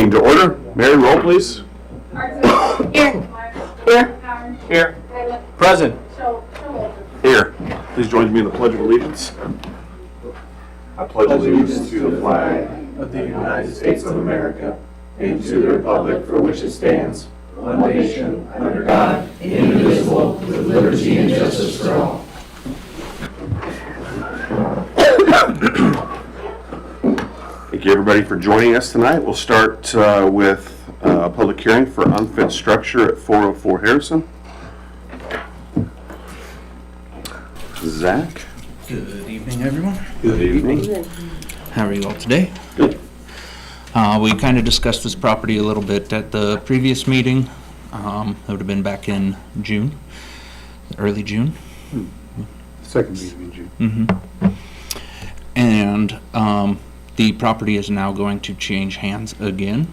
Meeting to order. Mary, roll please. Here. Here. Here. Present. Here. Please join me in the Pledge of Allegiance. I pledge allegiance to the flag of the United States of America and to the republic for which it stands, one nation, under God, indivisible, with liberty and justice for all. Thank you everybody for joining us tonight. We'll start with a public hearing for unfit structure at 404 Harrison. Zach. Good evening, everyone. Good evening. How are you all today? Good. We kind of discussed this property a little bit at the previous meeting. It would have been back in June, early June. Second meeting in June. And the property is now going to change hands again.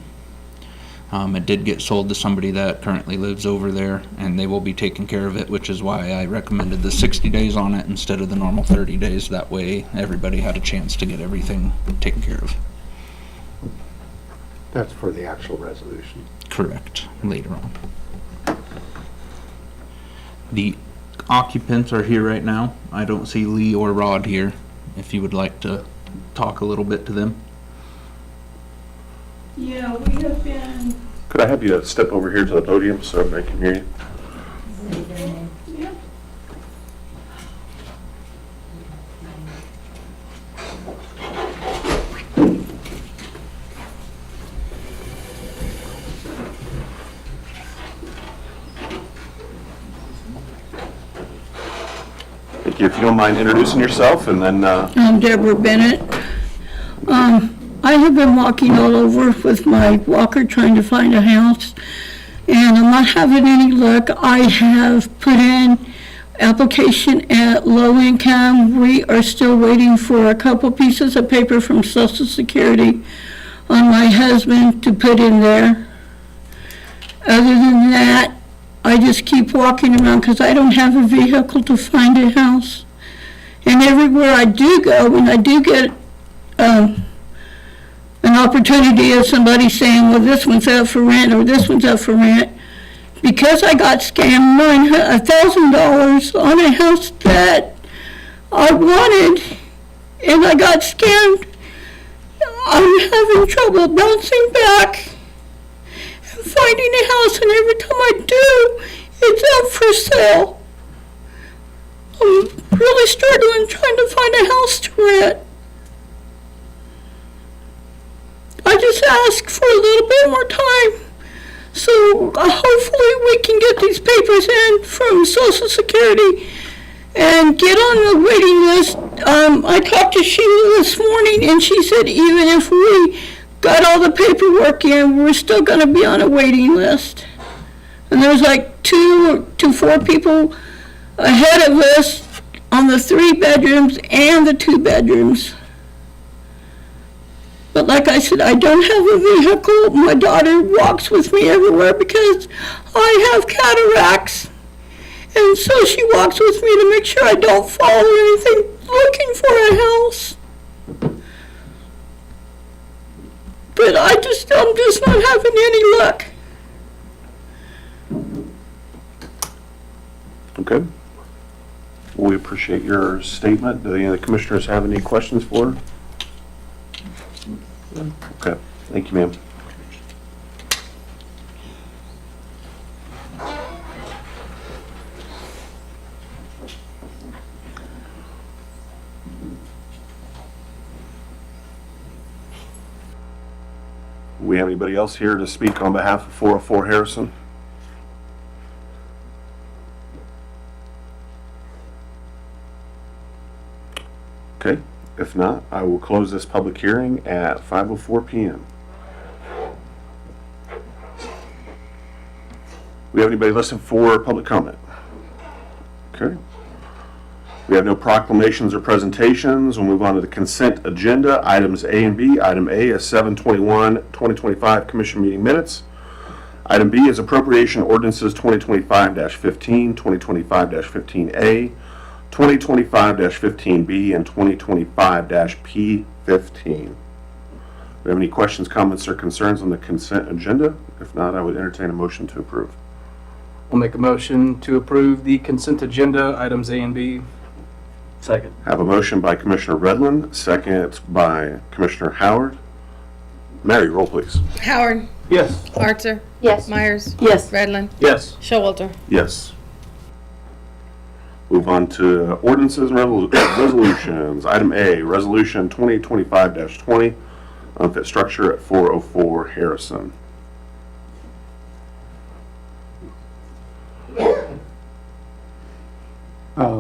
It did get sold to somebody that currently lives over there, and they will be taking care of it, which is why I recommended the 60 days on it instead of the normal 30 days. That way everybody had a chance to get everything taken care of. That's for the actual resolution. Correct, later on. The occupants are here right now. I don't see Lee or Rod here. If you would like to talk a little bit to them. Yeah, we have been, Could I have you step over here to the podium so everybody can hear you? yeah, Thank you. If you don't mind introducing yourself and then I'm Deborah Bennett. I have been walking all over with my walker trying to find a house, and I'm not having any luck. I have put in application at low income. We are still waiting for a couple pieces of paper from Social Security on my husband to put in there. Other than that, I just keep walking around because I don't have a vehicle to find a house. And everywhere I do go, when I do get an opportunity of somebody saying, well, this one's up for rent or this one's up for rent, because I got scammed $1,000 on a house that I wanted and I got scammed, I'm having trouble bouncing back and finding a house, and every time I do, it's up for sale. I'm really struggling trying to find a house to rent. I just ask for a little bit more time, so hopefully we can get these papers in from Social Security and get on the waiting list. I talked to Sheila this morning, and she said even if we got all the paperwork in, we're still going to be on a waiting list. And there's like 2 to 4 people ahead of us on the 3 bedrooms and the 2 bedrooms. But like I said, I don't have a vehicle. My daughter walks with me everywhere because I have cataracts. And so she walks with me to make sure I don't fall or anything looking for a house. But I'm just not having any luck. okay. We appreciate your statement. Do any of the commissioners have any questions for her? Okay. Thank you, ma'am. We have anybody else here to speak on behalf of 404 Harrison? Okay, if not, I will close this public hearing at 5:04 p.m. We have anybody listed for public comment? Okay. We have no proclamations or presentations. We'll move on to the consent agenda, items A and B. Item A is 7/21/2025 Commission meeting minutes. Item B is appropriation ordinances 2025-15, 2025-15A, 2025-15B, and 2025-P15. We we have any questions, comments, or concerns on the consent agenda? If not, I would entertain a motion to approve. I'll make a motion to approve the consent agenda, items A and B. Second. Have a motion by Commissioner Redlin, second by Commissioner Howard. Mary, roll please. Howard, Yes. Archer, Yes. Myers, Yes. Redlin, Yes. Showalter. Yes. Move on to ordinances and resolutions. Item A, Resolution 2025-20, unfit structure at 404 Harrison.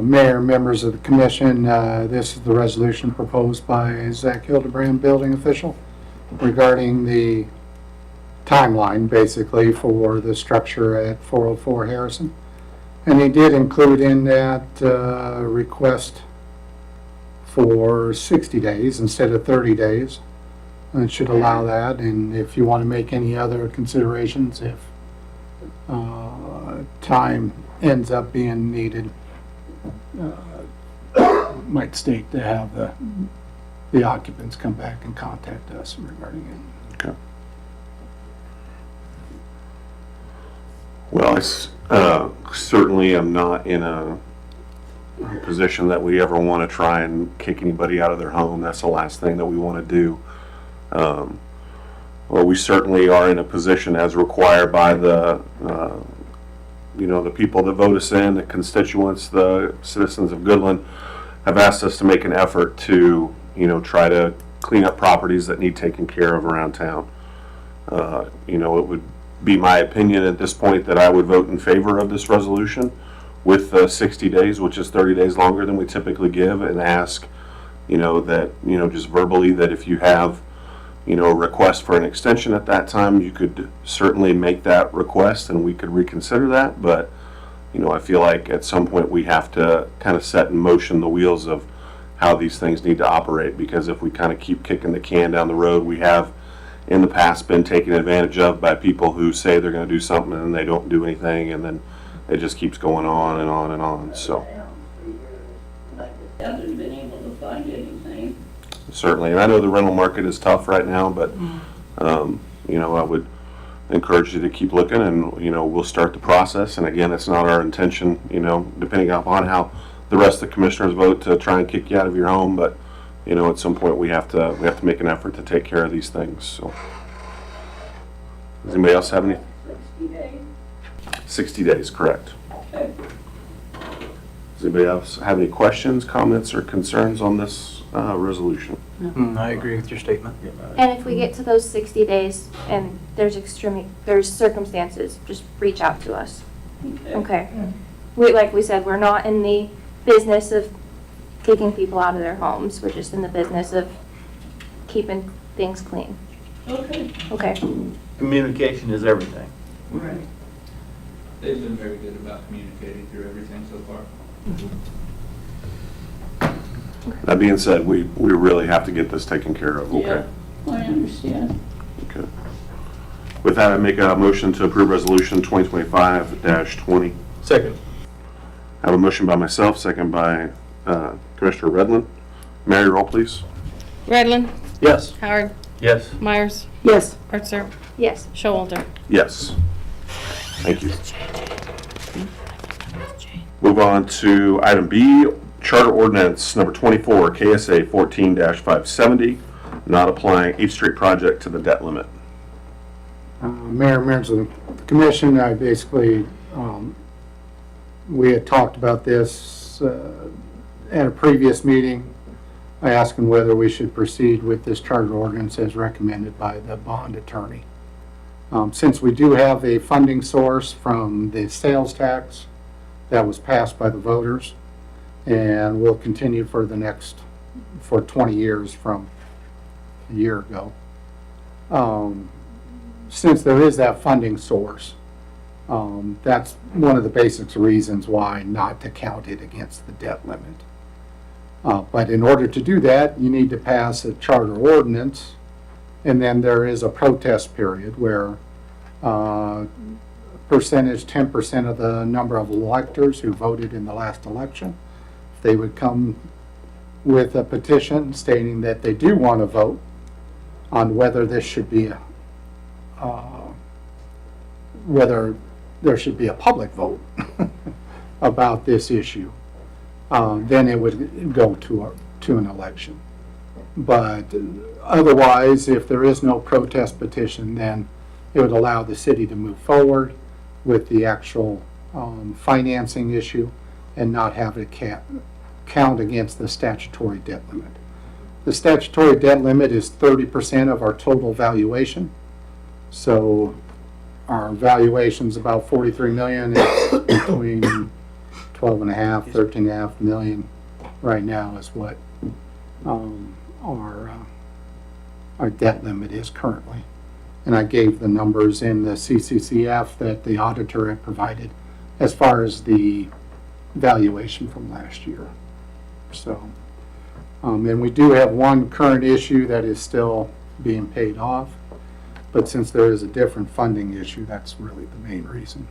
Mayor, members of the commission, this is the resolution proposed by Zach Hildebrand, building official, regarding the timeline, basically, for the structure at 404 Harrison. And he did include in that request for 60 days instead of 30 days. And it should allow that, and if you want to make any other considerations, if time ends up being needed, might state to have the occupants come back and contact us regarding it. Okay. Well, certainly am not in a position that we ever want to try and kick anybody out of their home. That's the last thing that we want to do. Well, we certainly are in a position as required by the people that vote us in, the constituents, the citizens of Goodland, have asked us to make an effort to, try to clean up properties that need taken care of around town. It would be my opinion at this point that I would vote in favor of this resolution with 60 days, which is 30 days longer than we typically give, and ask, just verbally, that if you have, a request for an extension at that time, you could certainly make that request and we could reconsider that. But, I feel like at some point we have to kind of set in motion the wheels of how these things need to operate, because if we kind of keep kicking the can down the road, we have in the past been taken advantage of by people who say they're going to do something and they don't do anything, and then it just keeps going on and on and on. So Hasn't been able to find anything. certainly, and I know the rental market is tough right now, but I would encourage you to keep looking, and we'll start the process. And again, it's not our intention, depending upon how the rest of the commissioners vote, to try and kick you out of your home, but at some point we have to make an effort to take care of these things. So, does anybody else have any? 60 days. 60 days, correct. Okay. Does anybody else have any questions, comments, or concerns on this resolution? I agree with your statement. And if we get to those 60 days and there's circumstances, just reach out to us. Okay. Like we said, we're not in the business of kicking people out of their homes. We're just in the business of keeping things clean. Okay. Okay. Communication is everything. Right. They've been very good about communicating through everything so far. That being said, we really have to get this taken care of, okay? Yeah, I understand. Okay. With that, I make a motion to approve resolution 2025-20. Second. I have a motion by myself, second by Commissioner Redlin. Mary, roll please. Redlin, Yes. Howard, Yes. Myers, Yes. Archer, Yes. Showalter. Yes. Thank you. Move on to item B, Charter Ordinance number 24, KSA 14-570, not applying 8th Street project to the debt limit. Mayor, members of the commission, I basically, we had talked about this at a previous meeting. I asked him whether we should proceed with this charter ordinance as recommended by the bond attorney. Since we do have a funding source from the sales tax that was passed by the voters, and will continue for 20 years from a year ago. Since there is that funding source, that's one of the basic reasons why not to count it against the debt limit. But in order to do that, you need to pass a charter ordinance, and then there is a protest period where percentage, 10% of the number of electors who voted in the last election, they would come with a petition stating that they do want to vote on whether this should be whether there should be a public vote about this issue. Then it would go to an election. But otherwise, if there is no protest petition, then it would allow the city to move forward with the actual financing issue and not have it count against the statutory debt limit. The statutory debt limit is 30% of our total valuation. So our valuation's about 43 million. It's between 12.5, 13.5 million right now is what our debt limit is currently. And I gave the numbers in the CCCF that the auditor had provided as far as the valuation from last year. So, and we do have one current issue that is still being paid off, but since there is a different funding issue, that's really the main reason,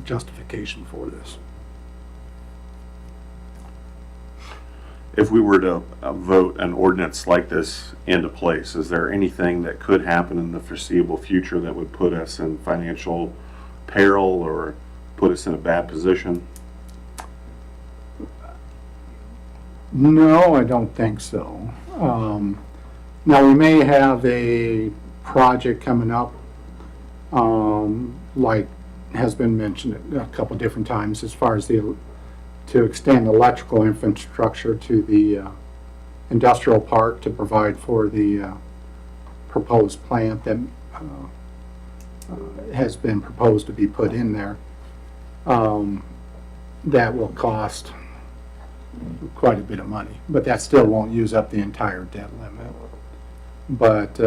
justification for this. If we were to vote an ordinance like this into place, is there anything that could happen in the foreseeable future that would put us in financial peril or put us in a bad position? No, I don't think so. Now, we may have a project coming up, like has been mentioned a couple different times, as far as to extend electrical infrastructure to the industrial park to provide for the proposed plant that has been proposed to be put in there. That will cost quite a bit of money, but that still won't use up the entire debt limit. But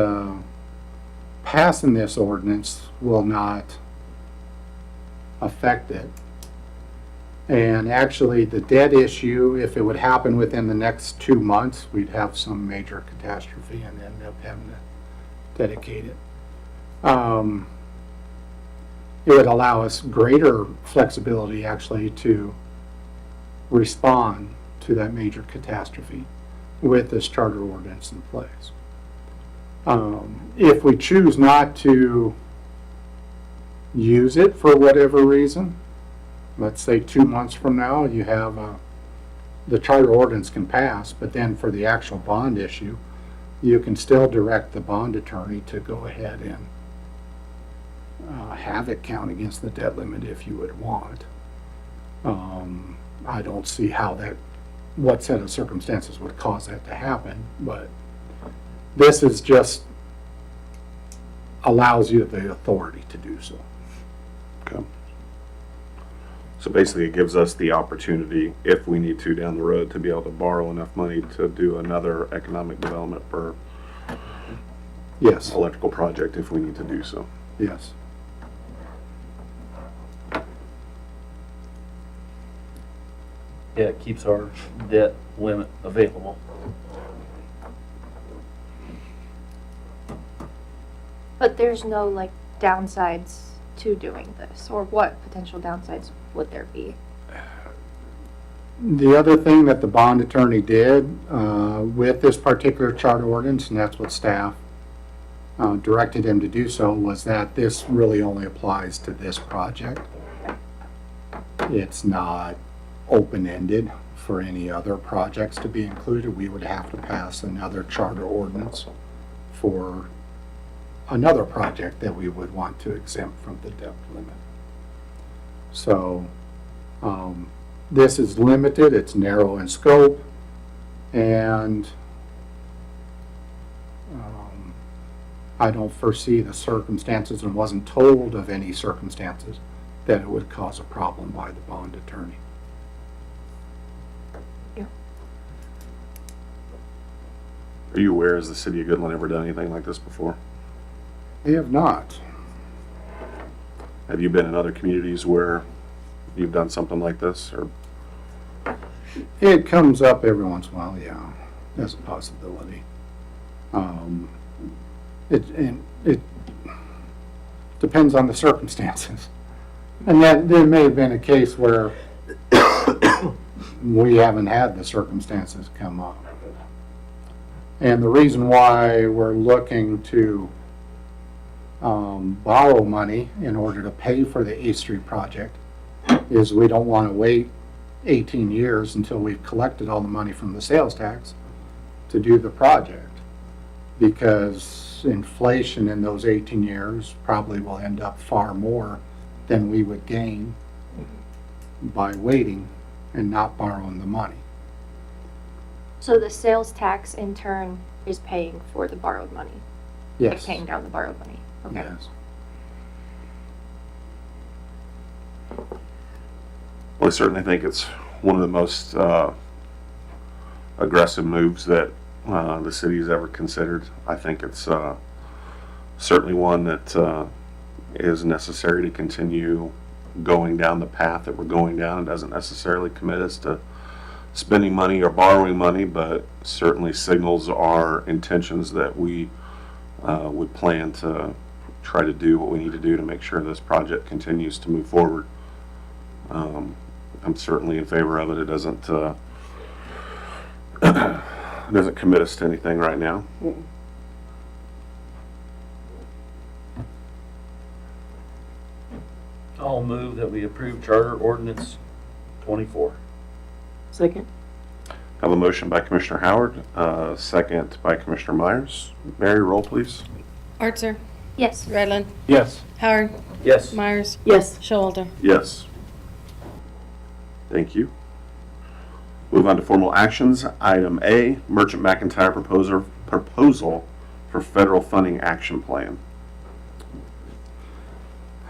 passing this ordinance will not affect it. And actually, the debt issue, if it would happen within the next 2 months, we'd have some major catastrophe and end up having to dedicate it. It would allow us greater flexibility, actually, to respond to that major catastrophe with this charter ordinance in place. If we choose not to use it for whatever reason, let's say 2 months from now, you have the charter ordinance can pass, but then for the actual bond issue, you can still direct the bond attorney to go ahead and have it count against the debt limit if you would want. I don't see how what set of circumstances would cause that to happen, but this is just allows you the authority to do so. Okay. So basically, it gives us the opportunity, if we need to down the road, to be able to borrow enough money to do another economic development per Yes, electrical project if we need to do so. yes. Yeah, it keeps our debt limit available. But there's no like downsides to doing this, or what potential downsides would there be? The other thing that the bond attorney did with this particular charter ordinance, and that's what staff directed him to do so, was that this really only applies to this project. It's not open-ended for any other projects to be included. We would have to pass another charter ordinance for another project that we would want to exempt from the debt limit. So this is limited, it's narrow in scope, and I don't foresee the circumstances and wasn't told of any circumstances that it would cause a problem by the bond attorney. Are you aware, has the city of Goodland ever done anything like this before? They have not. Have you been in other communities where you've done something like this, or? It comes up every once in a while, yeah, as a possibility. It depends on the circumstances. And that there may have been a case where we haven't had the circumstances come up. And the reason why we're looking to borrow money in order to pay for the 8th Street project is we don't want to wait 18 years until we've collected all the money from the sales tax to do the project. Because inflation in those 18 years probably will end up far more than we would gain by waiting and not borrowing the money. So the sales tax in turn is paying for the borrowed money? Like Yes. paying down the borrowed money? Okay. Yes. Well, I certainly think it's one of the most aggressive moves that the city has ever considered. I think it's certainly one that is necessary to continue going down the path that we're going down. It doesn't necessarily commit us to spending money or borrowing money, but certainly signals our intentions that we would plan to try to do what we need to do to make sure this project continues to move forward. I'm certainly in favor of it. It doesn't doesn't commit us to anything right now. I'll move that we approve Charter Ordinance 24. Second. Have a motion by Commissioner Howard, second by Commissioner Myers. Mary, roll please. Archer, Yes. Redlin, Yes. Howard, Yes. Myers, Yes. Showalter. Yes. Thank you. Move on to formal actions. Item A, Merchant McIntyre proposal for federal funding action plan.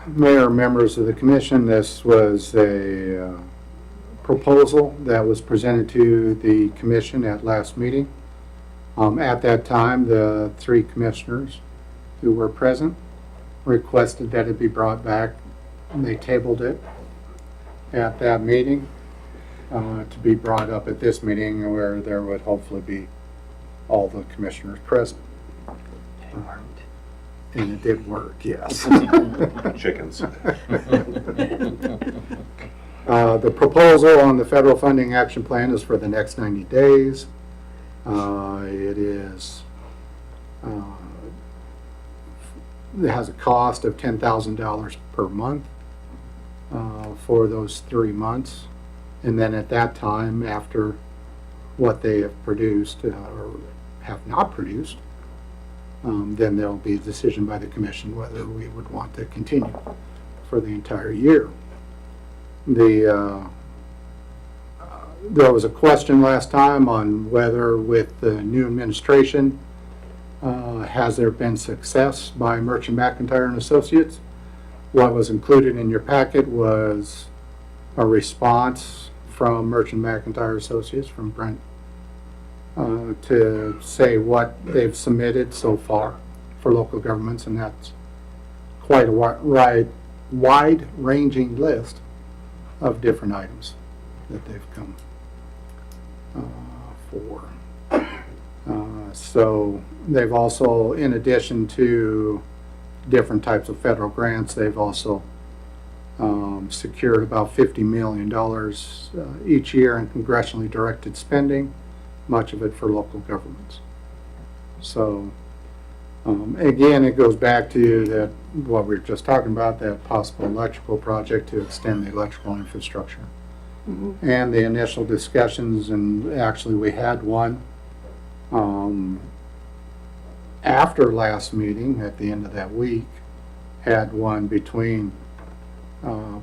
Mayor, members of the commission, this was a proposal that was presented to the commission at last meeting. At that time, the 3 commissioners who were present requested that it be brought back, and they tabled it at that meeting to be brought up at this meeting where there would hopefully be all the commissioners present. And it did work, yes. Chickens. The proposal on the federal funding action plan is for the next 90 days. It is, it has a cost of $10,000 per month for those 3 months. And then at that time, after what they have produced or have not produced, then there'll be a decision by the commission whether we would want to continue for the entire year. There was a question last time on whether with the new administration, has there been success by Merchant McIntyre and Associates? What was included in your packet was a response from Merchant McIntyre Associates, from Brent, to say what they've submitted so far for local governments, and that's quite a wide-ranging list of different items that they've come for. So they've also, in addition to different types of federal grants, they've also secured about $50 million each year in congressionally directed spending, much of it for local governments. So again, it goes back to that what we were just talking about, that possible electrical project to extend the electrical infrastructure. And the initial discussions, and actually we had one after last meeting at the end of that week, had one between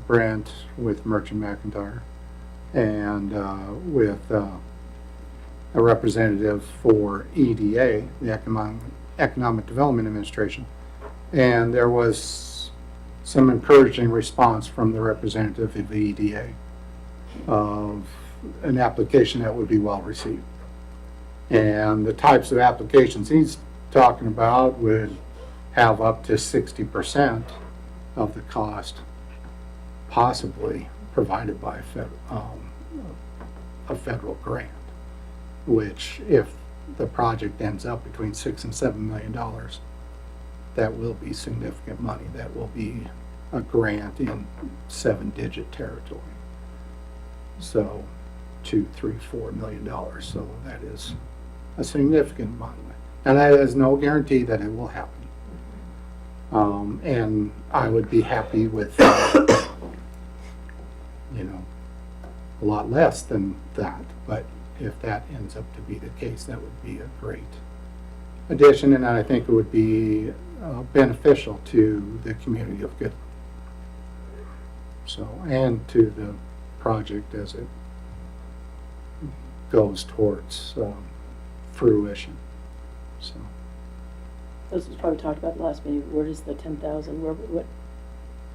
Brent with Merchant McIntyre and with a representative for EDA, the Economic Development Administration. And there was some encouraging response from the representative of EDA of an application that would be well received. And the types of applications he's talking about would have up to 60% of the cost possibly provided by a federal grant, which if the project ends up between $6 and $7 million, that will be significant money. That will be a grant in 7-digit territory. So $2, $3, $4 million. So that is a significant amount of money. And that is no guarantee that it will happen. And I would be happy with, you know, a lot less than that. But if that ends up to be the case, that would be a great addition, and I think it would be beneficial to the community of Goodland. So, and to the project as it goes towards fruition. So, This was probably talked about last meeting. Where does the 10,000, what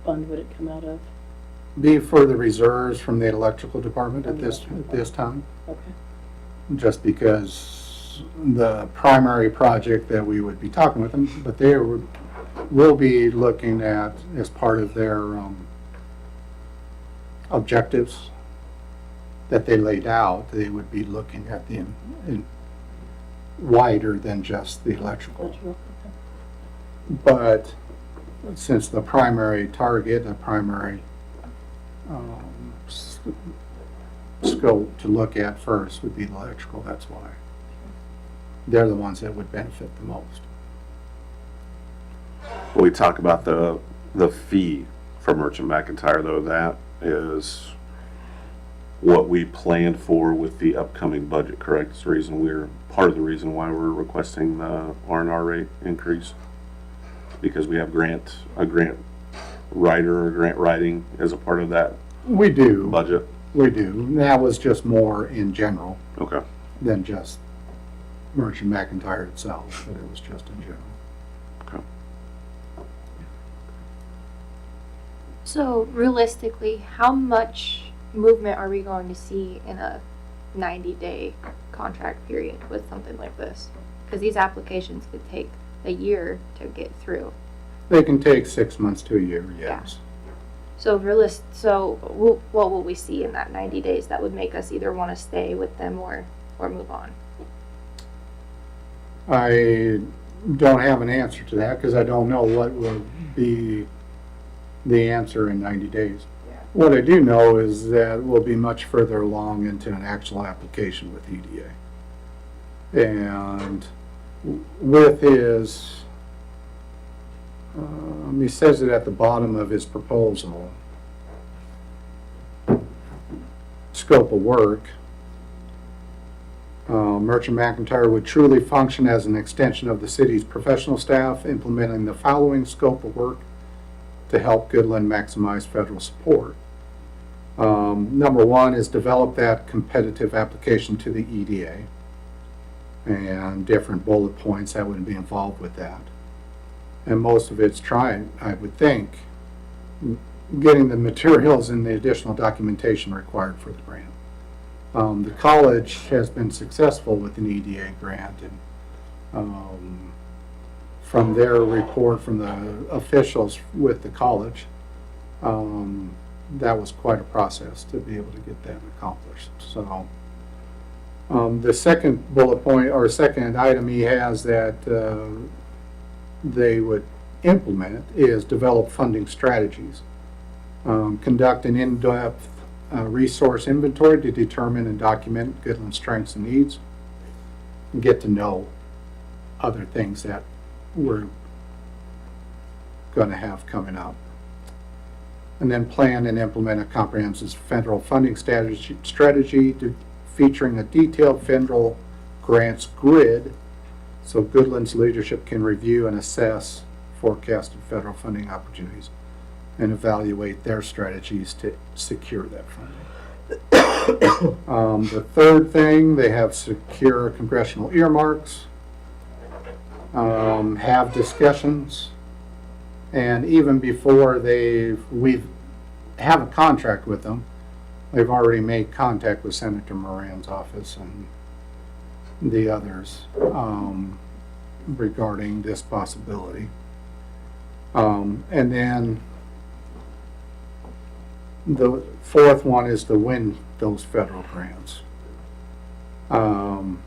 fund would it come out of? be for the reserves from the electrical department at this time, Okay. just because the primary project that we would be talking with them, but they will be looking at, as part of their objectives that they laid out, they would be looking at the in wider than just the electrical. Electrical, okay. But since the primary target, the primary scope to look at first would be the electrical, that's why. They're the ones that would benefit the most. When we talk about the fee for Merchant McIntyre, though, that is what we planned for with the upcoming budget, correct? It's the reason part of the reason why we're requesting the R&R rate increase, because we have a grant writer or grant writing as a part of that We do. budget. We do. That was just more in general Okay. than just Merchant McIntyre itself, but it was just in general. Okay. So realistically, how much movement are we going to see in a 90-day contract period with something like this? Because these applications could take a year to get through. They can take 6 months to a year, yes. So what will we see in that 90 days that would make us either want to stay with them or move on? I don't have an answer to that because I don't know what will be the answer in 90 days. What I do know is that we'll be much further along into an actual application with EDA. And with his, he says it at the bottom of his proposal, scope of work, Merchant McIntyre would truly function as an extension of the city's professional staff, implementing the following scope of work to help Goodland maximize federal support. Number one is develop that competitive application to the EDA, and different bullet points that would be involved with that. And most of it's trying, I would think, getting the materials and the additional documentation required for the grant. The college has been successful with an EDA grant, and from their report from the officials with the college, that was quite a process to be able to get that accomplished. So the second bullet point, or second item he has that they would implement is develop funding strategies. Conduct an in-depth resource inventory to determine and document Goodland's strengths and needs, and get to know other things that we're going to have coming up. And then plan and implement a comprehensive federal funding strategy featuring a detailed federal grants grid so Goodland's leadership can review and assess forecasted federal funding opportunities and evaluate their strategies to secure that funding. The third thing, they have secure congressional earmarks, have discussions, and even before we have a contract with them, they've already made contact with Senator Moran's office and the others regarding this possibility. And then the fourth one is to win those federal grants. And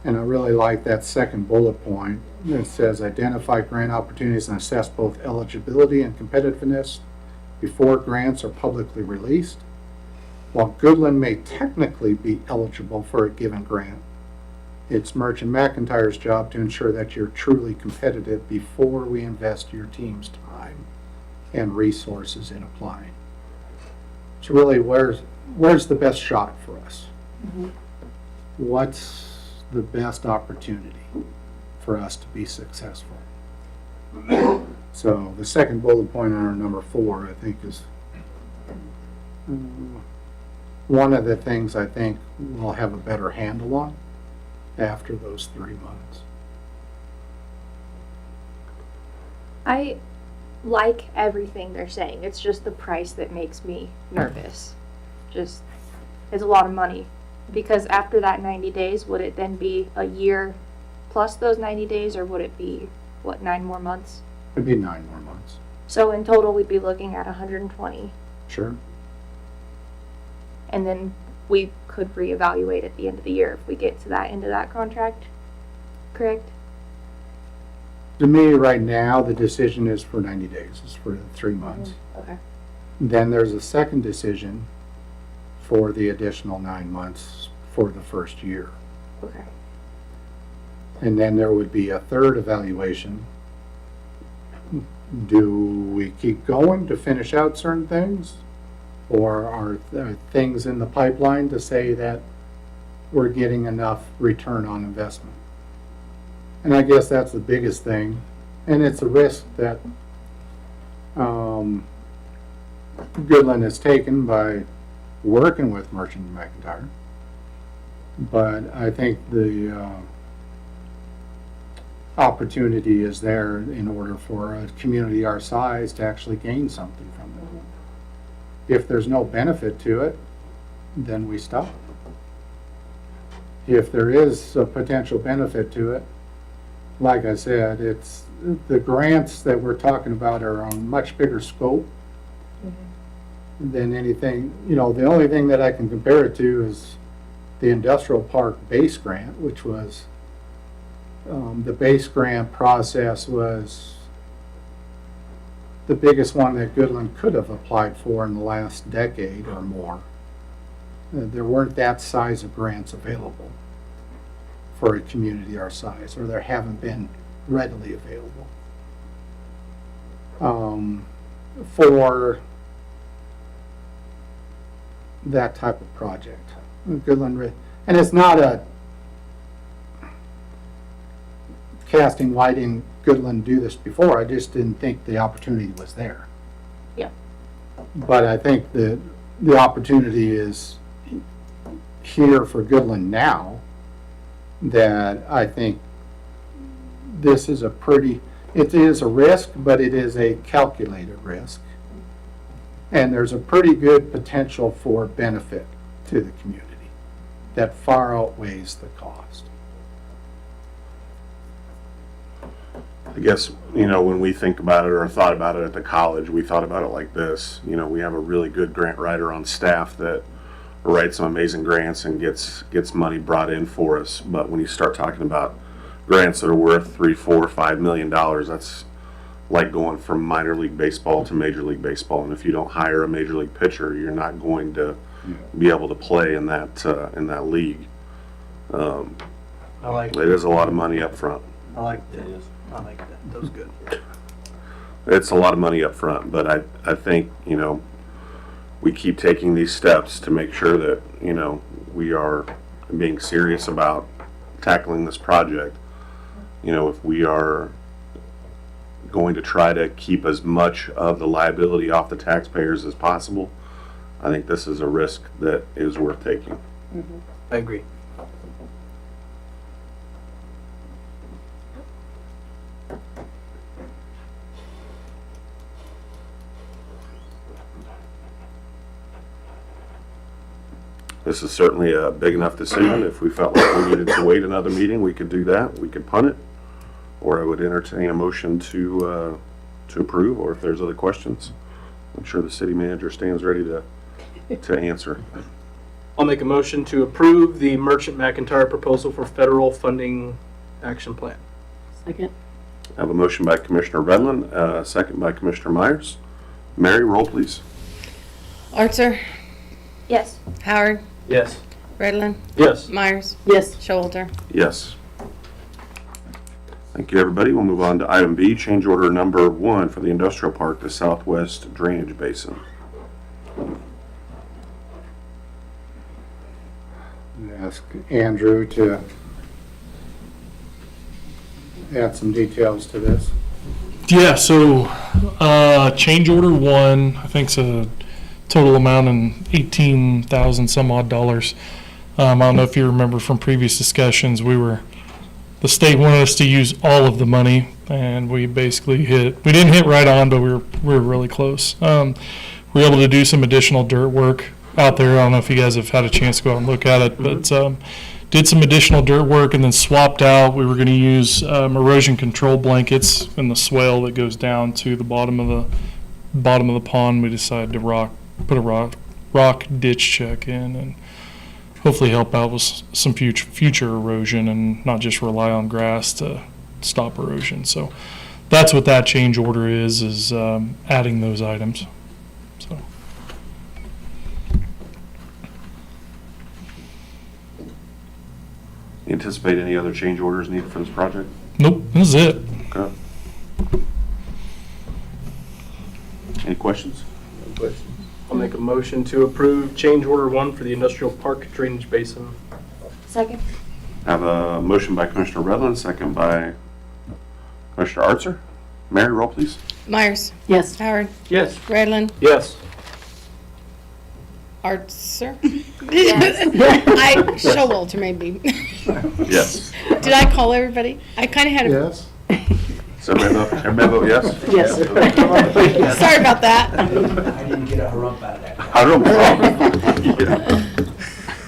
I really like that second bullet point. It says identify grant opportunities and assess both eligibility and competitiveness before grants are publicly released. while Goodland may technically be eligible for a given grant, it's Merchant McIntyre's job to ensure that you're truly competitive before we invest your team's time and resources in applying. So really, where's the best shot for us? What's the best opportunity for us to be successful? So the second bullet point on our number 4, I think, is one of the things I think we'll have a better handle on after those 3 months. I like everything they're saying. It's just the price that makes me nervous. Just, it's a lot of money. Because after that 90 days, would it then be a year plus those 90 days, or would it be, what, 9 more months? It'd be 9 more months. So in total, we'd be looking at 120. Sure. And then we could reevaluate at the end of the year if we get to that end of that contract, correct? To me, right now, the decision is for 90 days, it's for 3 months. Okay. Then there's a second decision for the additional 9 months for the first year. Okay. And then there would be a third evaluation. Do we keep going to finish out certain things? Or are there things in the pipeline to say that we're getting enough return on investment? And I guess that's the biggest thing. And it's a risk that Goodland has taken by working with Merchant McIntyre. But I think the opportunity is there in order for a community our size to actually gain something from it. If there's no benefit to it, then we stop. If there is a potential benefit to it, like I said, it's the grants that we're talking about are on much bigger scope than anything. You know, the only thing that I can compare it to is the industrial park base grant, which was the base grant process was the biggest one that Goodland could have applied for in the last decade or more. There weren't that size of grants available for a community our size, or there haven't been readily available. For that type of project. Goodland, and it's not a casting why didn't Goodland do this before, I just didn't think the opportunity was there. Yeah. But I think that the opportunity is here for Goodland now, that I think this is it is a risk, but it is a calculated risk. And there's a pretty good potential for benefit to the community that far outweighs the cost. I guess, you know, when we think about it or thought about it at the college, we thought about it like this. You know, we have a really good grant writer on staff that writes some amazing grants and gets money brought in for us. But when you start talking about grants that are worth $3, $4, $5 million, that's like going from minor league baseball to major league baseball. And if you don't hire a major league pitcher, you're not going to be able to play in that league. I like It is a lot of money up front. I like that. I like that. That was good. It's a lot of money up front, but I think, you know, we keep taking these steps to make sure that, you know, we are being serious about tackling this project. You know, if we are going to try to keep as much of the liability off the taxpayers as possible, I think this is a risk that is worth taking. I agree. This is certainly a big enough decision. If we felt like we needed to wait another meeting, we could do that. We could punt it, or I would entertain a motion to approve, or if there's other questions, I'm sure the city manager stands ready to answer. I'll make a motion to approve the Merchant McIntyre proposal for federal funding action plan. Second. I have a motion by Commissioner Redlin, a second by Commissioner Myers. Mary, roll please. Archer, Yes. Howard, Yes. Redlin, Yes. Myers, Yes. Showalter. Yes. Thank you, everybody. We'll move on to item B, change order number 1 for the industrial park, the Southwest Drainage Basin. Ask Andrew to add some details to this. Yeah, so change order 1, I think's a total amount in 18,000 some odd dollars. I don't know if you remember from previous discussions, the state wanted us to use all of the money, and we basically we didn't hit right on, but we were really close. We were able to do some additional dirt work out there. I don't know if you guys have had a chance to go out and look at it, but did some additional dirt work and then swapped out. We were going to use erosion control blankets in the swale that goes down to the bottom of the pond. We decided to put a rock ditch check in and hopefully help out with some future erosion and not just rely on grass to stop erosion. So that's what that change order is adding those items. So. Anticipate any other change orders needed for this project? Nope, this is it. Okay. Any questions? I'll make a motion to approve change order 1 for the industrial park drainage basin. Second. Have a motion by Commissioner Redlin, second by Commissioner Archer. Mary, roll please. Myers, Yes. Howard, Yes. Redlin, Yes. Artser. Yes. Showalter maybe. Yes. Did I call everybody? I kind of had a, Yes? So everybody vote yes? Yes. sorry about that. I didn't get a harump out of that. I don't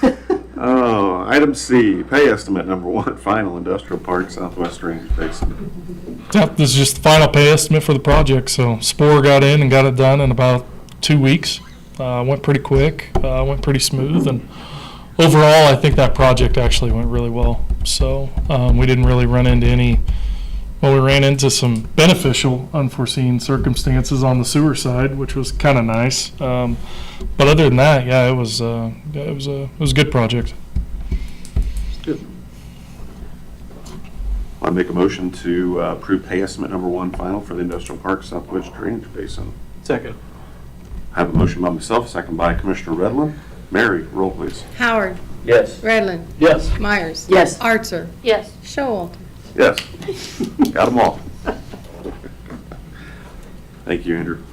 know. Oh, item C, pay estimate number 1, final industrial park, Southwest Drainage Basin. Yep, this is just the final pay estimate for the project. So Spore got in and got it done in about 2 weeks. Went pretty quick, went pretty smooth, and overall, I think that project actually went really well. So we didn't really run into we ran into some beneficial, unforeseen circumstances on the sewer side, which was kind of nice. But other than that, yeah, it was a good project. I make a motion to approve pay estimate number 1, final for the industrial park, Southwest Drainage Basin. Second. I have a motion by myself, second by Commissioner Redlin. Mary, roll please. Howard, Yes. Redlin, Yes. Myers. Yes. Artser, Yes. Showalter. Yes. Got them all. Thank you, Andrew.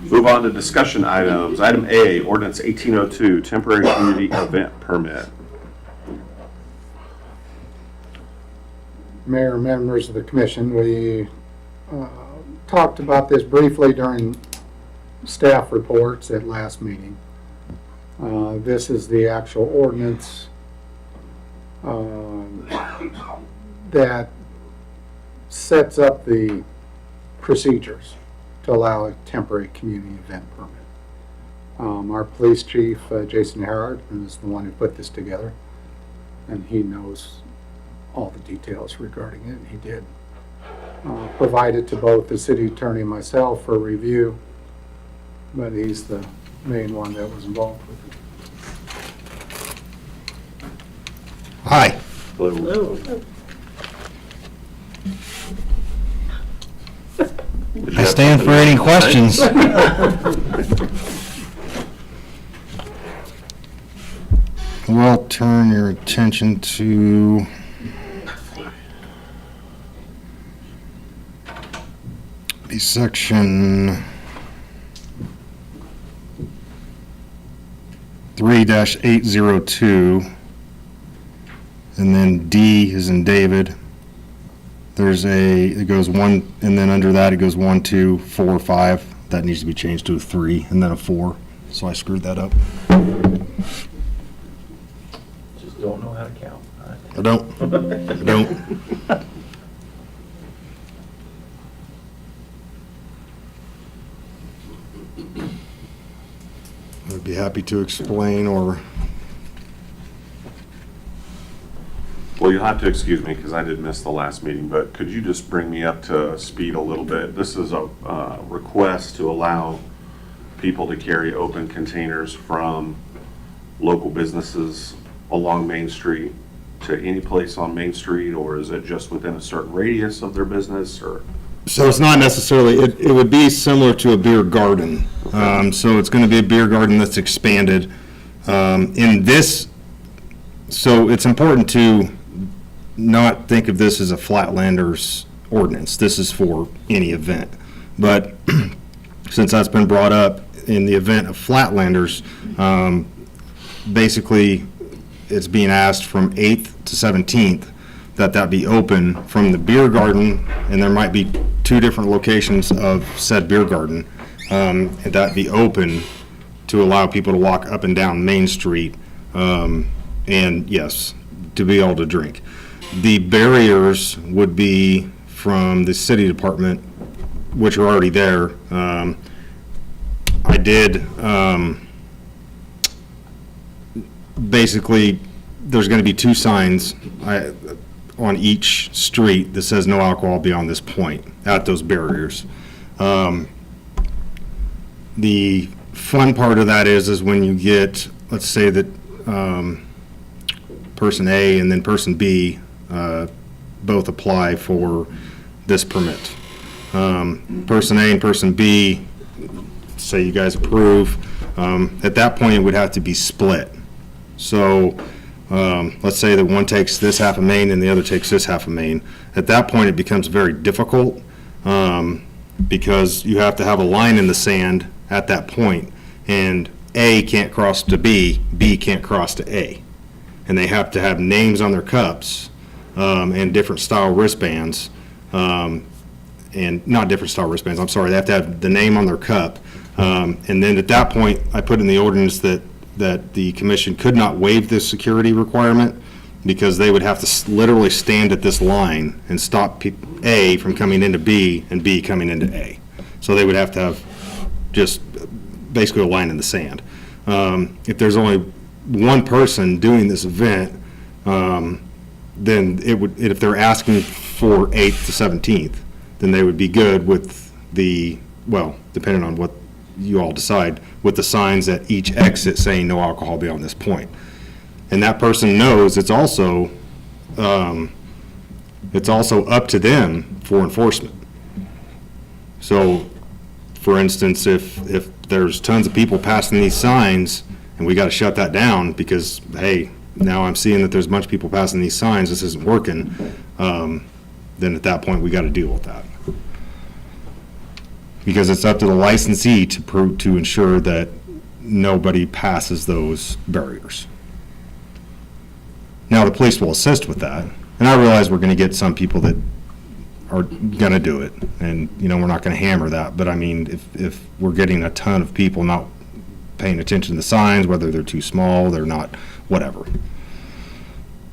Move on to discussion items. Item A, ordinance 1802, temporary community event permit. Mayor and members of the commission, we talked about this briefly during staff reports at last meeting. This is the actual ordinance that sets up the procedures to allow a temporary community event permit. Our police chief, Jason Harrod, is the one who put this together, and he knows all the details regarding it. He did provide it to both the city attorney and myself for review, but he's the main one that was involved with it. Hi. Hello. I stand for any questions. We'll turn your attention to the section 3-802, and then D is in David. It goes 1, and then under that it goes 1, 2, 4, 5. That needs to be changed to a 3 and then a 4. So I screwed that up. Just don't know how to count. I don't. I'd be happy to explain or. Well, you'll have to excuse me because I did miss the last meeting, but could you just bring me up to speed a little bit? This is a request to allow people to carry open containers from local businesses along Main Street to any place on Main Street, or is it just within a certain radius of their business, or? So it's not necessarily, it would be similar to a beer garden. So it's going to be a beer garden that's expanded. In this, so it's important to not think of this as a Flatlanders ordinance. This is for any event. But since that's been brought up, in the event of Flatlanders, basically it's being asked from 8th to 17th that be open from the beer garden, and there might be 2 different locations of said beer garden, and that be open to allow people to walk up and down Main Street, and yes, to be able to drink. The barriers would be from the city department, which are already there. I did, basically, there's going to be 2 signs on each street that says no alcohol beyond this point at those barriers. The fun part of that is when you get, let's say that person A and then person B both apply for this permit. Person A and person B, say you guys approve, at that point it would have to be split. So let's say that one takes this half a main and the other takes this half a main. At that point it becomes very difficult because you have to have a line in the sand at that point, and A can't cross to B, B can't cross to A. And they have to have names on their cups and different style wristbands, and not different style wristbands, I'm sorry, they have to have the name on their cup. And then at that point, I put in the ordinance that the commission could not waive this security requirement because they would have to literally stand at this line and stop A from coming into B and B coming into A. So they would have to have just basically a line in the sand. If there's only one person doing this event, then it would, if they're asking for 8th to 17th, then they would be good with the, well, depending on what you all decide, with the signs at each exit saying no alcohol beyond this point. And that person knows it's also up to them for enforcement. So, for instance, if there's tons of people passing these signs and we got to shut that down because, hey, now I'm seeing that there's a bunch of people passing these signs, this isn't working, then at that point we got to deal with that. Because it's up to the licensee to ensure that nobody passes those barriers. Now, the police will assist with that, and I realize we're going to get some people that are going to do it, and, you know, we're not going to hammer that, but I mean, if we're getting a ton of people not paying attention to the signs, whether they're too small, they're not, whatever.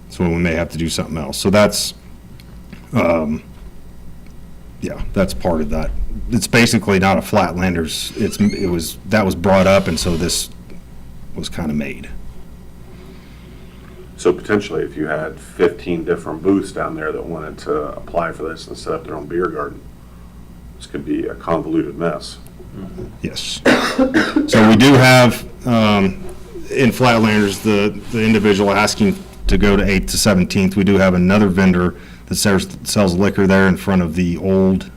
So we may have to do something else. So that's, yeah, that's part of that. It's basically not a Flatlanders, that was brought up, and so this was kind of made. So potentially, if you had 15 different booths down there that wanted to apply for this and set up their own beer garden, this could be a convoluted mess. Yes. So we do have, in Flatlanders, the individual asking to go to 8th to 17th, we do have another vendor that sells liquor there in front of the old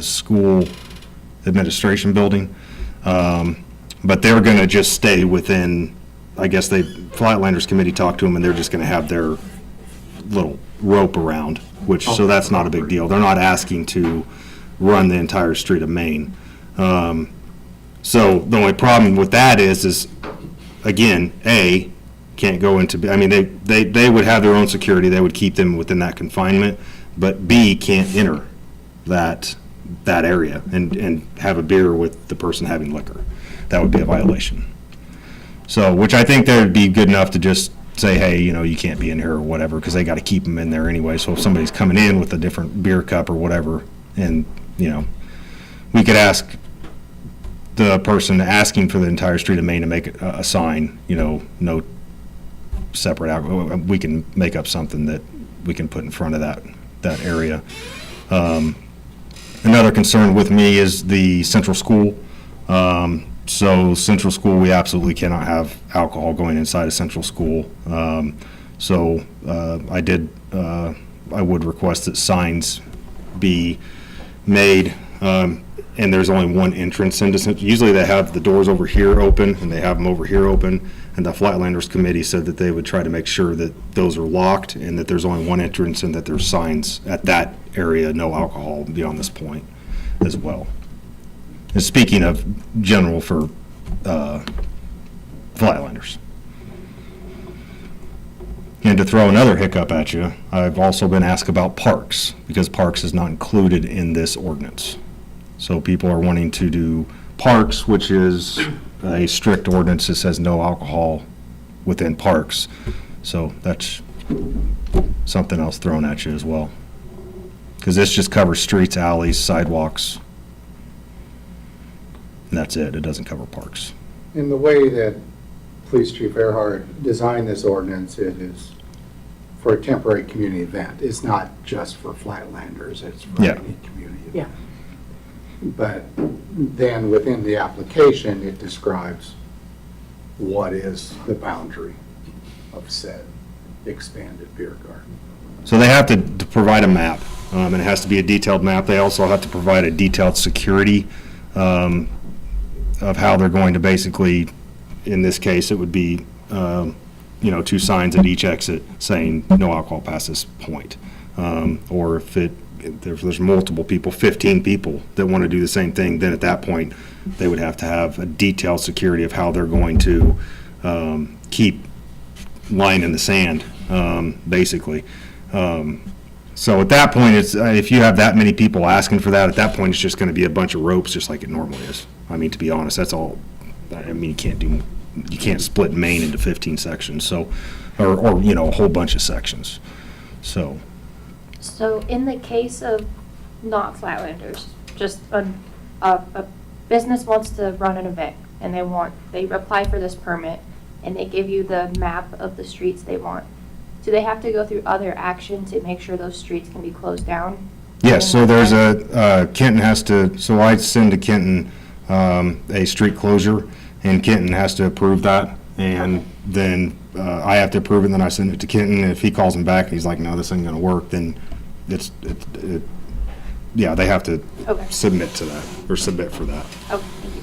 school administration building. But they're going to just stay within, I guess Flatlanders committee talked to them, and they're just going to have their little rope around, so that's not a big deal. They're not asking to run the entire street of Main. So the only problem with that is again, A, can't go into, I mean, they would have their own security, they would keep them within that confinement, but B, can't enter that area and have a beer with the person having liquor. That would be a violation. So, which I think that would be good enough to just say, hey, you know, you can't be in here or whatever, because they got to keep them in there anyway. So if somebody's coming in with a different beer cup or whatever, and, you know, we could ask the person asking for the entire street of Main to make a sign, you know, no separate alcohol. We can make up something that we can put in front of that area. Another concern with me is the central school. So Central School, we absolutely cannot have alcohol going inside of Central School. So I would request that signs be made, and there's only one entrance into Central. Usually they have the doors over here open, and they have them over here open, and the Flatlanders Committee said that they would try to make sure that those are locked, and that there's only one entrance, and that there's signs at that area, no alcohol beyond this point as well. And speaking of general for Flatlanders. And to throw another hiccup at you, I've also been asked about parks, because parks is not included in this ordinance. So people are wanting to do parks, which is a strict ordinance that says no alcohol within parks. So that's something else thrown at you as well. Because this just covers streets, alleys, sidewalks. And that's it. It doesn't cover parks. In the way that Police Chief Earhart designed this ordinance, it is for a temporary community event. It's not just for Flatlanders, it's for Yeah. any community event. Yeah. But then within the application, it describes what is the boundary of said expanded beer garden. So they have to provide a map, and it has to be a detailed map. They also have to provide a detailed security of how they're going to basically, in this case, it would be, 2 signs at each exit saying no alcohol past this point. Or if there's multiple people, 15 people that want to do the same thing, then at that point, they would have to have a detailed security of how they're going to keep line in the sand, basically. So at that point, it's, if you have that many people asking for that, at that point, it's just going to be a bunch of ropes, just like it normally is. I mean, to be honest, that's all. I mean, you can't split Maine into 15 sections, so, or a whole bunch of sections. So, in the case of not Flatlanders, just a business wants to run an event, and they apply for this permit, and they give you the map of the streets they want. Do they have to go through other action to make sure those streets can be closed down? yes, so there's Kenton has to, so I send to Kenton a street closure, and Kenton has to approve that, and then I have to approve it, and then I send it to Kenton, and if he calls him back, and he's like, no, this ain't gonna work, then yeah, they have to Okay. submit to that, or submit for that. Oh, thank you.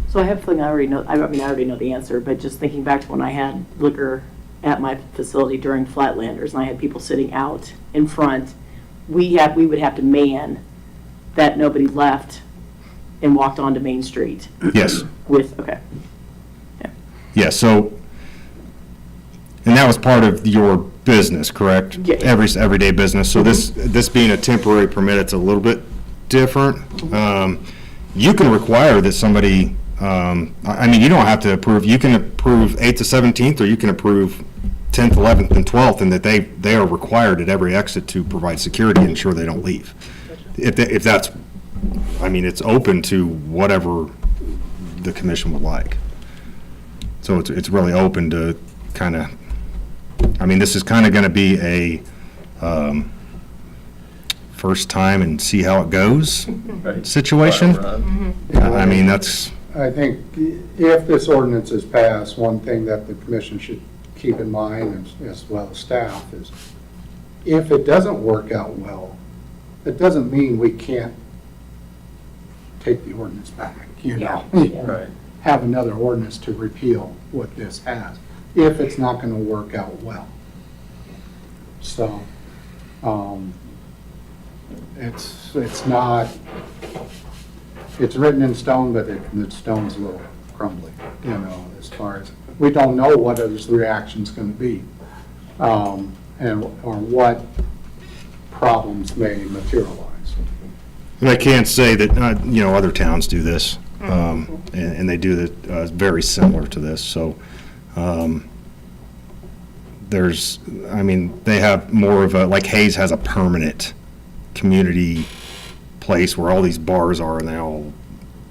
So I have a feeling I already know the answer, but just thinking back to when I had liquor at my facility during Flatlanders, and I had people sitting out in front, we would have to man that nobody left and walked onto Main Street Yes. okay. Yeah, so, and that was part of your business, correct? Yeah. Everyday business. So this being a temporary permit, it's a little bit different. You can require that somebody, I mean, you don't have to approve, you can approve 8th to 17th, or you can approve 10th, 11th, and 12th, and that they are required at every exit to provide security and ensure they don't leave. If that's, I mean, it's open to whatever the commission would like. So it's really open to kind of, I mean, this is kind of going to be a first time and see how it goes situation. I mean, that's, I think if this ordinance is passed, one thing that the commission should keep in mind, as well as staff, is if it doesn't work out well, it doesn't mean we can't take the ordinance back, Right. have another ordinance to repeal what this has, if it's not going to work out well. So, it's not, it's written in stone, but the stone's a little crumbly, as far as, we don't know what his reaction's going to be, or what problems may materialize. and I can't say that, other towns do this, and they do that very similar to this, so there's, I mean, they have more of a, like Hayes has a permanent community place where all these bars are, and they all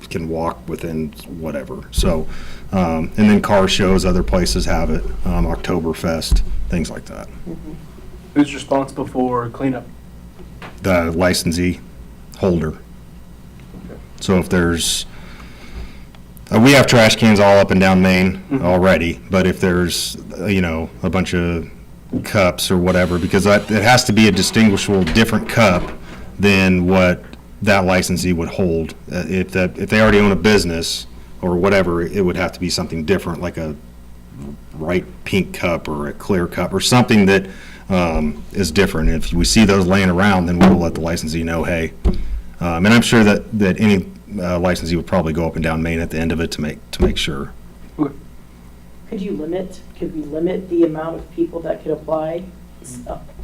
can walk within whatever, so, and then car shows, other places have it, Oktoberfest, things like that. Who's responsible for cleanup? The licensee holder. So if there's, We have trash cans all up and down Main already, but if there's, a bunch of cups or whatever, because it has to be a distinguishable, different cup than what that licensee would hold. If they already own a business or whatever, it would have to be something different, like a bright pink cup or a clear cup or something that is different. If we see those laying around, then we'll let the licensee know, hey. And I'm sure that any licensee would probably go up and down Main at the end of it to make sure. Could we limit the amount of people that could apply?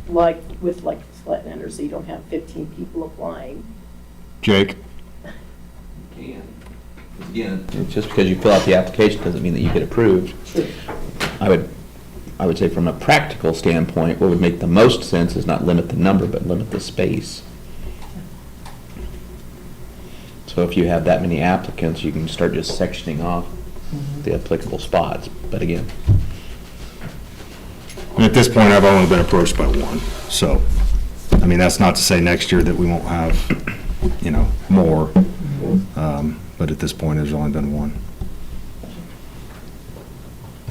Like with Flatlander, so you don't have 15 people applying? Jake? Again, just because you fill out the application doesn't mean that you get approved. True. I would say from a practical standpoint, what would make the most sense is not limit the number, but limit the space. So if you have that many applicants, you can start just sectioning off the applicable spots. But again, And at this point, I've only been approached by one, so, that's not to say next year that we won't have, more. But at this point, there's only been one.